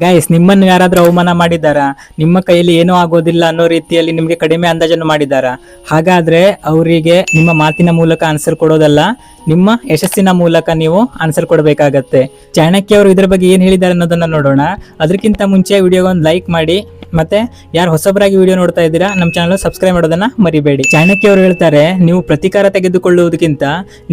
Guys, ನಿಮ್ಮನ್ನು ಯಾರಾದ್ರೂ ಅವಮಾನ ಮಾಡಿದ್ದಾರಾ? ನಿಮ್ಮ ಕೈಯಲ್ಲಿ ಏನೂ ಆಗೋದಿಲ್ಲ ಅನ್ನೋ ರೀತಿಯಲ್ಲಿ ನಿಮಗೆ ಕಡಿಮೆ ಅಂದಾಜನ್ನು ಮಾಡಿದ್ದಾರಾ? ಹಾಗಾದ್ರೆ ಅವರಿಗೆ ನಿಮ್ಮ ಮಾತಿನ ಮೂಲಕ ಆನ್ಸರ್ ಕೊಡೋದಲ್ಲ, ನಿಮ್ಮ ಯಶಸ್ಸಿನ ಮೂಲಕ ನೀವು ಆನ್ಸರ್ ಕೊಡಬೇಕಾಗತ್ತೆ. ಚಾಣಕ್ಯ ಅವರು ಇದರ ಬಗ್ಗೆ ಏನ್ ಹೇಳಿದ್ದಾರೆ ಅನ್ನೋದನ್ನ ನೋಡೋಣ. ಅದಕ್ಕಿಂತ ಮುಂಚೆ ವಿಡಿಯೋಗೊಂದು ಲೈಕ್ ಮಾಡಿ, ಮತ್ತೆ ಯಾರು ಹೊಸಬರಾಗಿ ವಿಡಿಯೋ ನೋಡ್ತಾ ಇದ್ದೀರಾ ನಮ್ಮ ಚಾನಲ್ ಸಬ್ಸ್ಕ್ರೈಬ್ ಮಾಡೋದನ್ನ ಮರಿಬೇಡಿ. ಚಾಣಕ್ಯ ಅವರು ಹೇಳ್ತಾರೆ, ನೀವು ಪ್ರತಿಕಾರ ತೆಗೆದುಕೊಳ್ಳುವುದಕ್ಕಿಂತ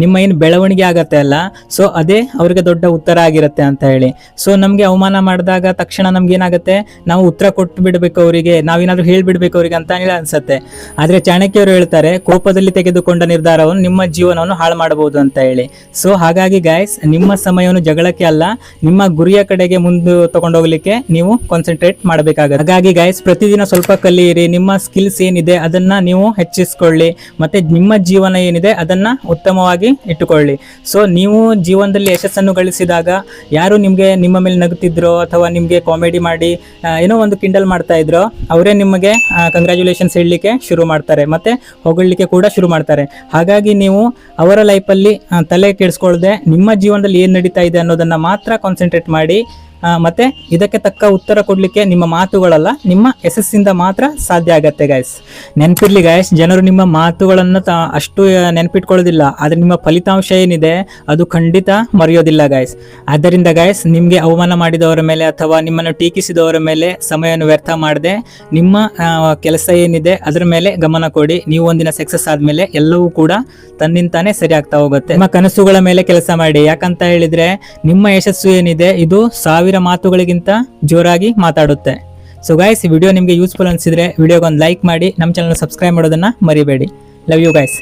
ನಿಮ್ಮ ಏನು ಬೆಳವಣಿಗೆ ಆಗತ್ತೆ ಅಲ್ಲ, ಸೊ ಅದೇ ಅವರಿಗೆ ದೊಡ್ಡ ಉತ್ತರ ಆಗಿರುತ್ತೆ ಅಂತ ಹೇಳಿ. ಸೊ ನಮ್ಗೆ ಅವಮಾನ ಮಾಡಿದಾಗ ತಕ್ಷಣ ನಮ್ಗೆ ಏನಾಗುತ್ತೆ, ನಾವು ಉತ್ತರ ಕೊಟ್ಟು ಬಿಡ್ಬೇಕು ಅವರಿಗೆ, ನಾವೇನಾದ್ರೂ ಹೇಳ್ಬಿಡ್ಬೇಕು ಅವರಿಗೆ ಅಂತ ಅನ್ಸುತ್ತೆ. ಆದ್ರೆ ಚಾಣಕ್ಯ ಅವರು ಹೇಳ್ತಾರೆ, ಕೋಪದಲ್ಲಿ ತೆಗೆದುಕೊಂಡ ನಿರ್ಧಾರವನ್ನು ನಿಮ್ಮ ಜೀವನವನ್ನು ಹಾಳು ಮಾಡಬಹುದು ಅಂತ ಹೇಳಿ. ಸೊ ಹಾಗಾಗಿ ಗೈಸ್, ನಿಮ್ಮ ಸಮಯವನ್ನು ಜಗಳಕ್ಕೆ ಅಲ್ಲ, ನಿಮ್ಮ ಗುರಿಯ ಕಡೆಗೆ ಮುಂದೆ ತಗೊಂಡೋಗ್ಲಿಕ್ಕೆ ನೀವು ಕಾನ್ಸಂಟ್ರೇಟ್ ಮಾಡಬೇಕಾಗುತ್ತೆ. ಹಾಗಾಗಿ ಗೈಸ್, ಪ್ರತಿದಿನ ಸ್ವಲ್ಪ ಕಲಿಯಿರಿ, ನಿಮ್ಮ ಸ್ಕಿಲ್ಸ್ ಏನಿದೆ ಅದನ್ನ ನೀವು ಹೆಚ್ಚಿಸ್ಕೊಳ್ಳಿ, ಮತ್ತೆ ನಿಮ್ಮ ಜೀವನ ಏನಿದೆ ಅದನ್ನ ಉತ್ತಮವಾಗಿ ಇಟ್ಟುಕೊಳ್ಳಿ. ಸೊ ನೀವು ಜೀವನದಲ್ಲಿ ಯಶಸ್ಸನ್ನು ಗಳಿಸಿದಾಗ ಯಾರು ನಿಮ್ಗೆ ನಿಮ್ಮ ಮೇಲೆ ನಗುತ್ತಿದ್ರೋ ಅಥವಾ ನಿಮ್ಗೆ ಕಾಮಿಡಿ ಮಾಡಿ ಏನೋ ಒಂದು ಕಿಂಡಲ್ ಮಾಡ್ತಾ ಇದ್ರೋ, ಅವರೇ ನಿಮಗೆ ಕಂಗ್ರ್ಯಾಚುಲೇಷನ್ಸ್ ಹೇಳಲಿಕ್ಕೆ ಶುರು ಮಾಡ್ತಾರೆ, ಮತ್ತೆ ಹೊಗಳಲಿಕ್ಕೆ ಕೂಡ ಶುರು ಮಾಡ್ತಾರೆ. ಹಾಗಾಗಿ ನೀವು ಅವರ ಲೈಫಲ್ಲಿ ತಲೆ ಕೆಡಿಸ್ಕೊಳ್ಳದೆ ನಿಮ್ಮ ಜೀವನದಲ್ಲಿ ಏನು ನಡೀತಾ ಇದೆ ಅನ್ನೋದನ್ನ ಮಾತ್ರ ಕಾನ್ಸಂಟ್ರೇಟ್ ಮಾಡಿ. ಮತ್ತೆ ಇದಕ್ಕೆ ತಕ್ಕ ಉತ್ತರ ಕೊಡ್ಲಿಕ್ಕೆ ನಿಮ್ಮ ಮಾತುಗಳಲ್ಲ, ನಿಮ್ಮ ಯಶಸ್ಸಿಂದ ಮಾತ್ರ ಸಾಧ್ಯ ಆಗತ್ತೆ ಗೈಸ್. ನೆನಪಿರ್ಲಿ ಗೈಸ್, ಜನರು ನಿಮ್ಮ ಮಾತುಗಳನ್ನು ಅಷ್ಟು ನೆನಪಿಟ್ಕೊಳ್ಳೋದಿಲ್ಲ, ಆದ್ರೆ ನಿಮ್ಮ ಫಲಿತಾಂಶ ಏನಿದೆ ಅದು ಖಂಡಿತ ಮರೆಯೋದಿಲ್ಲ ಗೈಸ್. ಆದ್ದರಿಂದ ಗೈಸ್, ನಿಮ್ಗೆ ಅವಮಾನ ಮಾಡಿದವರ ಮೇಲೆ ಅಥವಾ ನಿಮ್ಮನ್ನು ಟೀಕಿಸಿದವರ ಮೇಲೆ ಸಮಯವನ್ನು ವ್ಯರ್ಥ ಮಾಡದೆ ನಿಮ್ಮ ಕೆಲಸ ಏನಿದೆ ಅದರ ಮೇಲೆ ಗಮನ ಕೊಡಿ. ನೀವು ಒಂದಿನ ಸಕ್ಸಸ್ ಆದ್ಮೇಲೆ ಎಲ್ಲವೂ ಕೂಡ ತನ್ನಿಂತಾನೆ ಸರಿ ಆಗ್ತಾ ಹೋಗುತ್ತೆ. ನಿಮ್ಮ ಕನಸುಗಳ ಮೇಲೆ ಕೆಲಸ ಮಾಡಿ, ಯಾಕಂತ ಹೇಳಿದ್ರೆ ನಿಮ್ಮ ಯಶಸ್ಸು ಏನಿದೆ ಇದು 1000 ಮಾತುಗಳಿಗಿಂತ ಜೋರಾಗಿ ಮಾತಾಡುತ್ತೆ. ಸೊ ಗೈಸ್, ಈ ವಿಡಿಯೋ ನಿಮಗೆ ಯೂಸ್ಫುಲ್ ಅನ್ಸಿದ್ರೆ ವಿಡಿಯೋಗೊಂದು ಲೈಕ್ ಮಾಡಿ, ನಮ್ಮ ಚಾನಲ್ ಸಬ್ಸ್ಕ್ರೈಬ್ ಮಾಡೋದನ್ನ ಮರಿಬೇಡಿ. Love you guys.